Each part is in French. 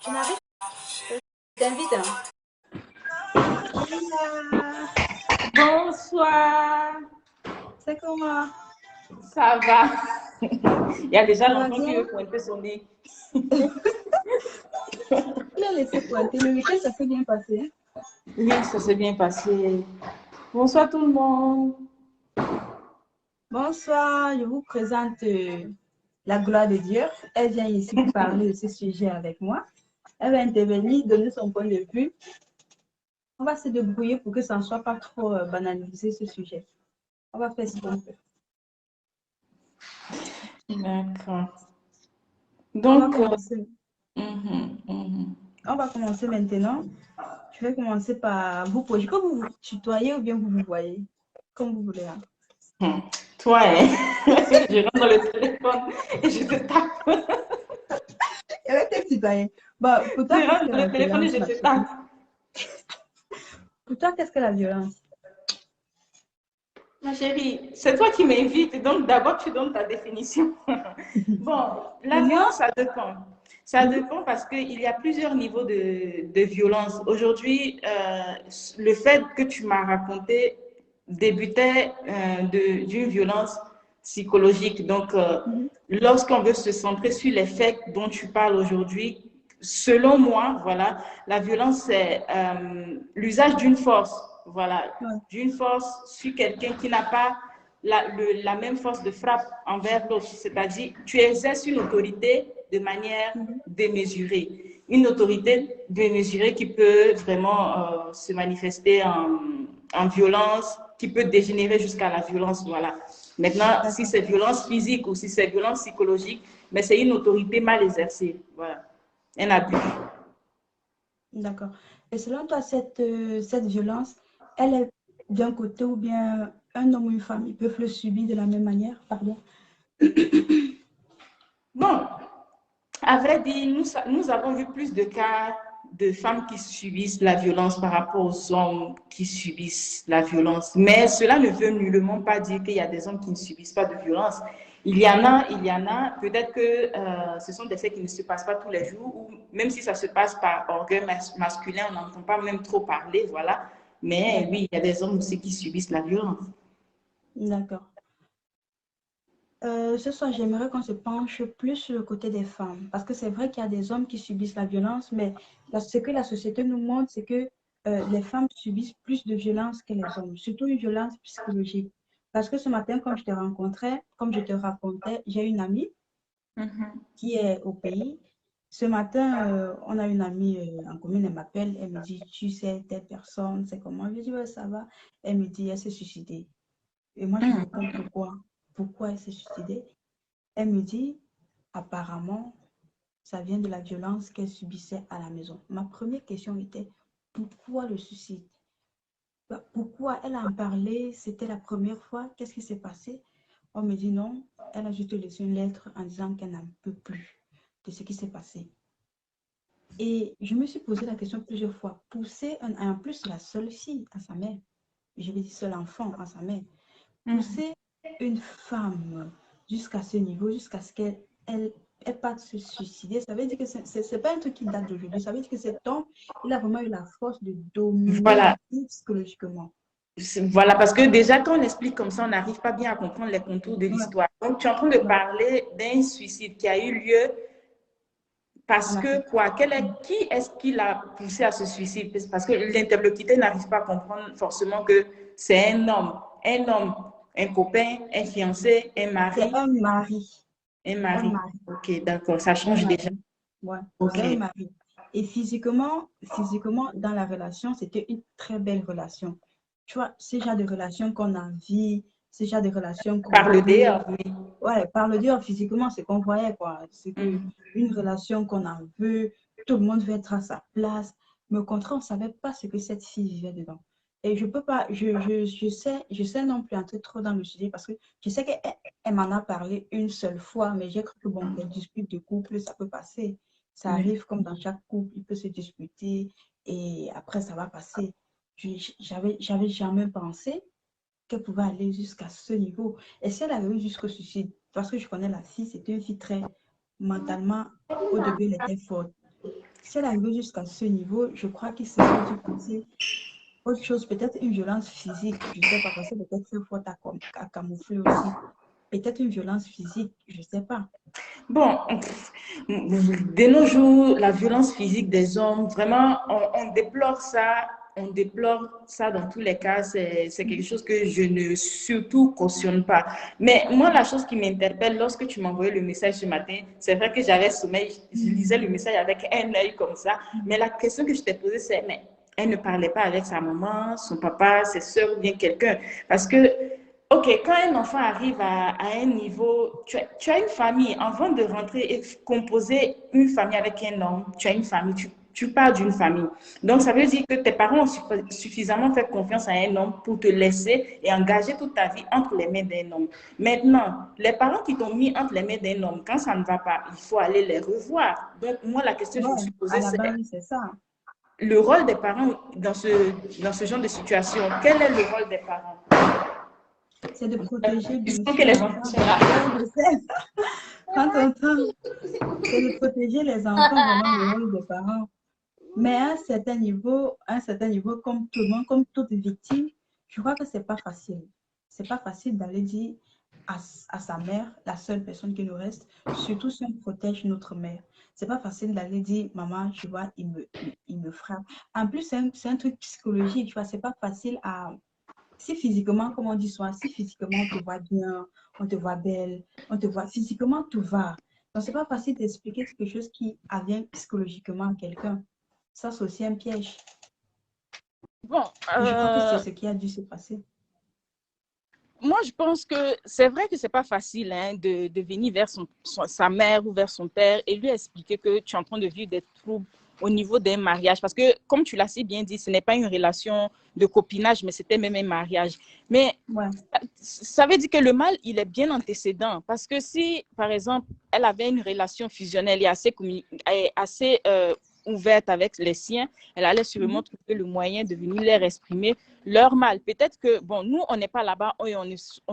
Tu n'arrives pas. Je t'invite. Hein. Bonsoir. C'est comment? Ça va. Il y a déjà l'enfant qui bien? veut pointer son nez. Il a laissé pointer. Le week-end, ça s'est bien passé. Oui, ça s'est bien passé. Bonsoir tout le monde. Bonsoir, je vous présente la gloire de Dieu. Elle vient ici pour parler de ce sujet avec moi. Elle va intervenir, donner son point de vue. On va se débrouiller pour que ça ne soit pas trop banalisé ce sujet. On va faire ce qu'on peut. D'accord. On va Donc, commencer. On va commencer maintenant. Je vais commencer par vous poser. Quand vous vous tutoyez ou bien vous vous voyez? Comme vous voulez. Hein. Toi, hein, je rentre dans le téléphone et je te tape. Et avec tes tutoyer. Bah, pour toi, Je rentre dans le téléphone et je te tape. Pour toi, qu'est-ce que la violence? Ma chérie, c'est toi qui m'invites, donc d'abord tu donnes ta définition. Bon, la violence, ça dépend. Ça dépend parce qu'il y a plusieurs niveaux de violence. Aujourd'hui, le fait que tu m'as raconté débutait d'une violence psychologique. Donc, lorsqu'on veut se centrer sur les faits dont tu parles aujourd'hui, selon moi, voilà, la violence, c'est l'usage d'une force, voilà, d'une force sur quelqu'un qui n'a pas la même force de frappe envers l'autre. C'est-à-dire, tu exerces une autorité de manière démesurée. Une autorité démesurée qui peut vraiment se manifester en violence, qui peut dégénérer jusqu'à la violence, voilà. Maintenant, si c'est violence physique ou si c'est violence psychologique, mais c'est une autorité mal exercée, voilà. Un abus. D'accord. Et selon toi, cette violence, elle est d'un côté ou bien un homme ou une femme, ils peuvent le subir de la même manière, pardon? Bon, à vrai dire, nous avons vu plus de cas de femmes qui subissent la violence par rapport aux hommes qui subissent la violence. Mais cela ne veut nullement pas dire qu'il y a des hommes qui ne subissent pas de violence. Il y en a. Peut-être que ce sont des faits qui ne se passent pas tous les jours, ou même si ça se passe par orgueil masculin, on n'entend pas même trop parler, voilà. Mais oui, il y a des hommes aussi qui subissent la violence. D'accord. Ce soir, j'aimerais qu'on se penche plus sur le côté des femmes, parce que c'est vrai qu'il y a des hommes qui subissent la violence, mais ce que la société nous montre, c'est que les femmes subissent plus de violence que les hommes, surtout une violence psychologique. Parce que ce matin, quand je te rencontrais, comme je te racontais, j'ai une amie qui est au pays. Ce matin, on a une amie en commune, elle m'appelle, elle me dit, tu sais, telle personne, c'est comment? Je lui dis, ouais, ça va. Elle me dit, elle s'est suicidée. Et moi, je lui réponds, pourquoi? Pourquoi elle s'est suicidée? Elle me dit, apparemment, ça vient de la violence qu'elle subissait à la maison. Ma première question était, pourquoi le suicide? Pourquoi elle en parlé? C'était la première fois. Qu'est-ce qui s'est passé? On me dit non. Elle a juste laissé une lettre en disant qu'elle n'en peut plus de ce qui s'est passé. Et je me suis posé la question plusieurs fois. Pousser, en plus, la seule fille à sa mère, je vais dire seul enfant à sa mère, pousser une femme jusqu'à ce niveau, jusqu'à ce qu'elle elle parte se suicider, ça veut dire que ce n'est pas un truc qui date d'aujourd'hui. Ça veut dire que cet homme, il a vraiment eu la force de dominer la Voilà. fille psychologiquement. Voilà, parce que déjà, quand on explique comme ça, on n'arrive pas bien à comprendre les contours de Ouais, l'histoire. Donc, tu es en train de ouais, parler d'un suicide qui a eu lieu en parce que Afrique. quoi? Qui est-ce qui l'a poussé à ce suicide? Parce que l'interlocuteur n'arrive pas à comprendre forcément que c'est un homme, un copain, un fiancé, un C'est mari, un mari. un Un mari. mari. Ok, d'accord, ça Un change déjà. mari. Ouais, c'est Ok. un mari. Et physiquement, dans la relation, c'était une très belle relation. Tu vois, ce genre de relation qu'on a envie, ce genre de relation qu'on Par le veut. dehors, oui. Ouais, par le dire physiquement, c'est qu'on voyait, quoi. C'est que une relation qu'on en veut, tout le monde veut être à sa place. Mais au contraire, on ne savait pas ce que cette fille vivait dedans. Et je peux pas, je sais non plus entrer trop dans le sujet parce que je sais qu'elle elle m'en a parlé une seule fois, mais j'ai cru que bon, les disputes de couple, ça peut passer. Ça Oui. arrive comme dans chaque couple, il peut se disputer et après, ça va passer. J'avais jamais pensé qu'elle pouvait aller jusqu'à ce niveau. Et si elle avait eu jusqu'au suicide, parce que je connais la fille, c'était une fille très mentalement, au début, elle était forte. si elle arrive jusqu'à ce niveau, je crois qu'il serait dû penser autre chose, peut-être une violence physique, je ne sais pas, parce que peut-être c'est faute à camoufler aussi. Peut-être une violence physique, je ne sais pas. Bon, de nos jours, la violence physique des hommes, vraiment, on déplore ça. On déplore ça dans tous les cas. C'est quelque chose que je ne surtout cautionne pas. Mais moi, la chose qui m'interpelle lorsque tu m'as envoyé le message ce matin, c'est vrai que j'avais sommeil, je lisais le message avec un œil comme ça. Mais la question que je t'ai posée, c'est, mais elle ne parlait pas avec sa maman, son papa, ses soeurs ou bien quelqu'un. Parce que ok, quand un enfant arrive à un niveau, tu as une famille, avant de rentrer et composer une famille avec un homme, tu as une famille, tu pars d'une famille. Donc, ça veut dire que tes parents ont suffisamment fait confiance à un homme pour te laisser et engager toute ta vie entre les mains d'un homme. Maintenant, les parents qui t'ont mis entre les mains d'un homme, quand ça ne va pas, il faut aller les revoir. Donc, moi, la question que je me Ouais, suis à posée, la c'est base, c'est ça. le rôle des parents dans ce genre de situation. Quel est le rôle des parents? C'est de protéger, Je bien sens que sûr, les enfants l'enfant. sont là. Ouais, je sais. Quand on entend, c'est de protéger les enfants, vraiment, le rôle des parents. Mais à un certain niveau, comme tout le monde, comme toute victime, je crois que c'est pas facile. C'est pas facile d'aller dire à sa mère, la seule personne qui nous reste, surtout si on protège notre mère. C'est pas facile d'aller dire, maman, tu vois, il me frappe. En plus, c'est un truc psychologique, tu vois, c'est pas facile à, si physiquement, comme on dit souvent, si physiquement on te voit bien, on te voit belle, on te voit physiquement, tout va. Donc, c'est pas facile d'expliquer quelque chose qui vient psychologiquement à quelqu'un. Ça, c'est aussi un piège. Bon, Et je crois que c'est ce qui a dû se passer. moi, je pense que c'est vrai que c'est pas facile hein, de venir vers sa mère ou vers son père et lui expliquer que tu es en train de vivre des troubles au niveau d'un mariage. Parce que, comme tu l'as si bien dit, ce n'est pas une relation de copinage, mais c'était même un mariage. Mais Ouais. ça veut dire que le mal, il est bien antécédent. Parce que si, par exemple, elle avait une relation fusionnelle et assez ouverte avec les siens, elle allait sûrement trouver le moyen de venir leur exprimer leur mal. Peut-être que, bon, nous, on n'est pas là-bas et on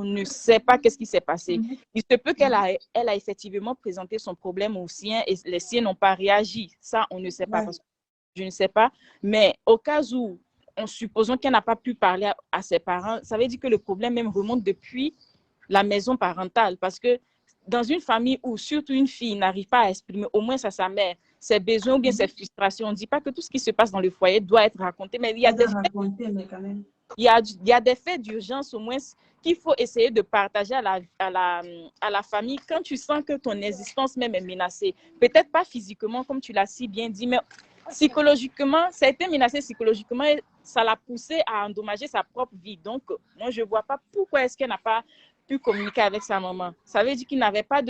ne sait pas qu'est-ce qui s'est passé. Il se peut qu'elle elle a effectivement présenté son problème aux siens et les siens n'ont pas réagi. Ça, on ne sait pas. Ouais. Parce que je ne sais pas. Mais au cas où, en supposant qu'elle n'a pas pu parler à ses parents, ça veut dire que le problème même remonte depuis la maison parentale. Parce que dans une famille où surtout une fille n'arrive pas à exprimer, au moins à sa mère, ses besoins ou bien ses frustrations, on ne dit pas que tout ce qui se passe dans le foyer doit être raconté, mais Elle doit raconter, mais quand même. il y a des faits d'urgence au moins qu'il faut essayer de partager à la famille quand tu sens que ton existence même est menacée. Peut-être pas physiquement, comme tu l'as si bien dit, mais psychologiquement, ça a été menacé psychologiquement et ça l'a poussé à endommager sa propre vie. Donc, moi, je ne vois pas pourquoi est-ce qu'elle n'a pas pu communiquer avec sa maman. Ça veut dire qu'il n'avait pas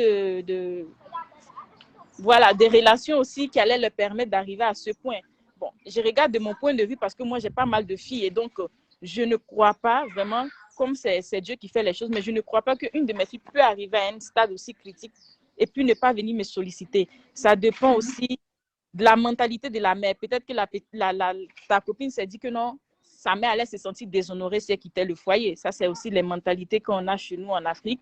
voilà, des relations aussi qui allaient leur permettre d'arriver à ce point. Bon, je regarde de mon point de vue parce que moi, j'ai pas mal de filles et donc, je ne crois pas vraiment, comme c'est Dieu qui fait les choses, mais je ne crois pas qu'une de mes filles peut arriver à un stade aussi critique et puis ne pas venir me solliciter. Ça dépend aussi de la mentalité de la mère. Peut-être que ta copine s'est dit que non, sa mère allait se sentir déshonorée si elle quittait le foyer. Ça, c'est aussi les mentalités qu'on a chez nous en Afrique,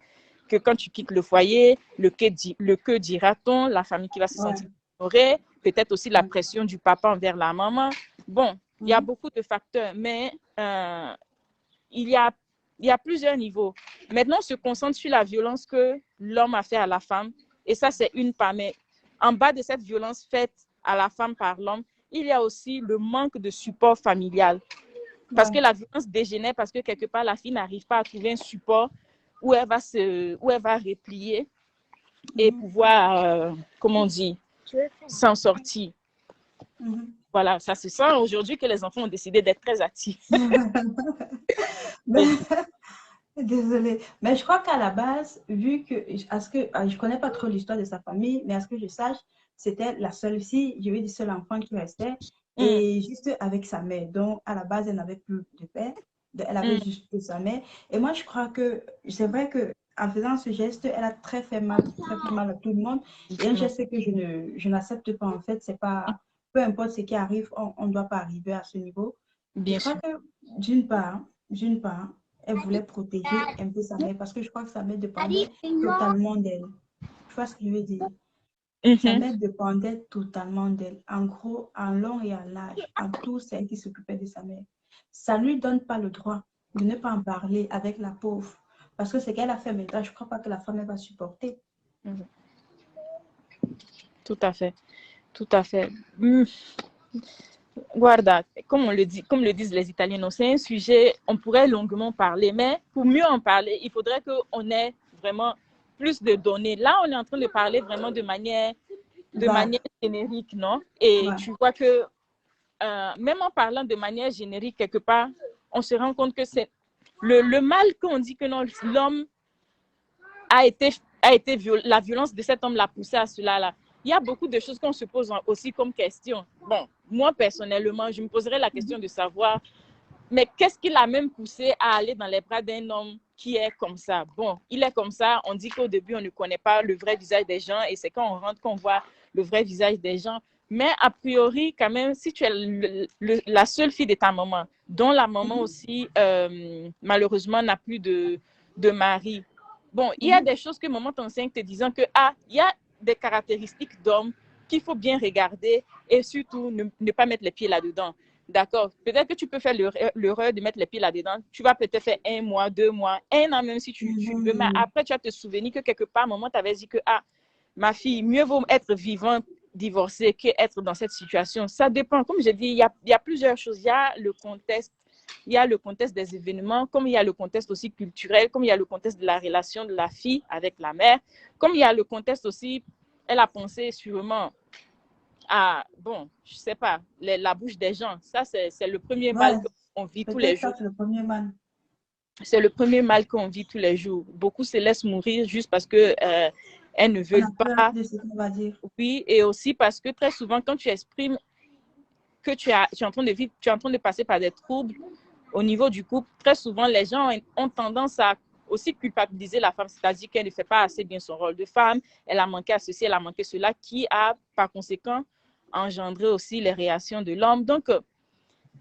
que quand tu quittes le foyer, le que dira-t-on, la famille qui va se Ouais. sentir déshonorée, peut-être aussi la pression du papa envers la maman. Bon, il y a beaucoup de facteurs, mais il y a, il y a plusieurs niveaux. Maintenant, on se concentre sur la violence que l'homme a fait à la femme, et ça, c'est une part. Mais en bas de cette violence faite à la femme par l'homme, il y a aussi le manque de support familial. Parce que la violence dégénère, parce que quelque part, la fille n'arrive pas à trouver un support où elle va replier et pouvoir, comment on dit, s'en sortir. Voilà, ça se sent aujourd'hui que les enfants ont décidé d'être très actifs. Mais, désolée. Mais je crois qu'à la base, vu que, je connais pas trop l'histoire de sa famille, mais à ce que je sache, c'était la seule fille, je vais dire seul enfant qui restait, et juste avec sa mère. Donc, à la base, elle n'avait plus de père, elle avait juste sa mère. Et moi, je crois que c'est vrai que en faisant ce geste, elle a très fait mal à tout le monde. Et un geste que je n'accepte pas, en fait, c'est pas, peu importe ce qui arrive, on ne doit pas arriver à ce niveau. Et Bien je crois sûr. que d'une part, elle voulait protéger un peu sa mère parce que je crois que sa mère dépendait totalement d'elle. Tu vois ce que je veux dire? Sa Mhm. mère dépendait totalement d'elle. En gros, en long et en large, en tout, c'est elle qui s'occupait de sa mère. Ça ne lui donne pas le droit de ne pas en parler avec la pauvre. Parce que ce qu'elle a fait maintenant, je ne crois pas que la femme elle va supporter. Mhm. Tout à fait. Tout à fait. Guarda, comme le disent les Italiens, c'est un sujet, on pourrait longuement parler, mais pour mieux en parler, il faudrait qu'on ait vraiment plus de données. Là, on est en train de parler vraiment de Vague. manière générique, non? Et Ouais. tu vois que même en parlant de manière générique, quelque part, on se rend compte que c'est le mal qu'on dit que l'homme la violence de cet homme l'a poussé à cela là. Il y a beaucoup de choses qu'on se pose aussi comme question. Bon, moi personnellement, je me poserais la question de savoir, mais qu'est-ce qui l'a même poussé à aller dans les bras d'un homme qui est comme ça? Bon, il est comme ça, on dit qu'au début, on ne connaît pas le vrai visage des gens et c'est quand on rentre qu'on voit le vrai visage des gens. Mais a priori, quand même, si tu es la seule fille de ta maman, dont la maman aussi, malheureusement, n'a plus de mari, bon, il y a des choses que maman t'enseigne te disant que, il y a des caractéristiques d'homme qu'il faut bien regarder et surtout ne pas mettre les pieds là-dedans. D'accord. Peut-être que tu peux faire l'erreur de mettre les pieds là-dedans. Tu vas peut-être faire 1 mois, 2 mois, 1 an même si tu veux. Mais après, tu vas te souvenir que quelque part, maman t'avait dit que, ma fille, mieux vaut être vivante, divorcée, qu'être dans cette situation. Ça dépend. Comme je dis, il y a plusieurs choses. Il y a le contexte. Il y a le contexte des événements, comme il y a le contexte aussi culturel, comme il y a le contexte de la relation de la fille avec la mère, comme il y a le contexte aussi, elle a pensé sûrement bon, je sais pas, la bouche des gens. Ça, c'est le premier mal Ouais, qu'on vit tous les peut-être jours. ça, c'est le premier mal. C'est le premier mal qu'on vit tous les jours. Beaucoup se laissent mourir juste parce que elles ne On veulent a peur pas. de ce qu'on va dire. Oui, et aussi parce que très souvent, quand tu exprimes que tu es en train de vivre, tu es en train de passer par des troubles au niveau du couple, très souvent, les gens ont tendance à aussi culpabiliser la femme, c'est-à-dire qu'elle ne fait pas assez bien son rôle de femme, elle a manqué à ceci, elle a manqué cela, qui a par conséquent engendré aussi les réactions de l'homme. Donc,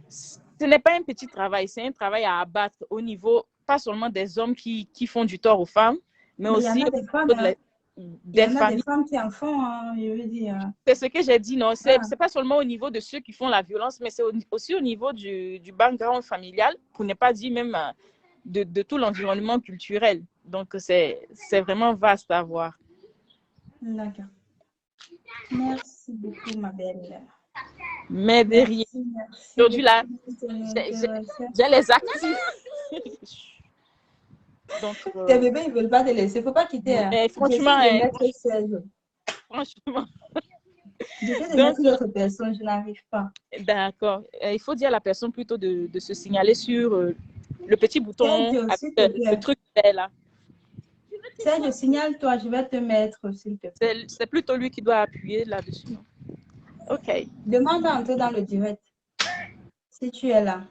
ce n'est pas un petit travail, c'est un travail à abattre au niveau, pas seulement des hommes qui font du tort aux femmes, mais Mais il y en aussi a des femmes, au niveau hein. Il y des en a des familles. femmes qui en font, hein, je veux dire. C'est ce que j'ai dit, non, Ah, c'est pas seulement au niveau de ceux qui font la violence, mais c'est aussi au niveau du background familial, pour ne pas dire même de tout l'environnement culturel. Donc, c'est vraiment vaste à voir. d'accord. Merci beaucoup, ma belle. Mais derrière, Merci aujourd'hui, là, beaucoup. C'est j'ai intéressant. j'ai les actifs. Donc, Tes bébés, ils ne veulent pas te laisser. Il ne faut pas quitter, hein. mais J'essaie franchement, de mettre 16. franchement. J'essaie de Donc, mettre d'autres personnes, je n'arrive pas. d'accord. Il faut dire à la personne plutôt de se signaler sur le petit bouton Sergio, avec s'il te le plaît. truc vert là. Sergio, signale-toi, je vais te mettre, s'il te plaît. C'est plutôt lui qui doit appuyer là-dessus. OK. Demande à entrer dans le direct, si tu es là.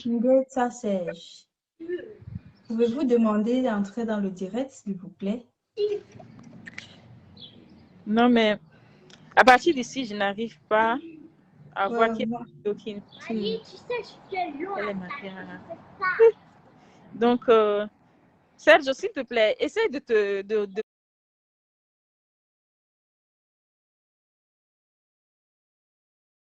Ngeta Serge. Pouvez-vous demander d'entrer dans le direct, s'il vous plaît? Non, mais à partir d'ici, je n'arrive pas à voir qui Moi, est qui est ma caméra. Donc, Serge, s'il te plaît, essaye de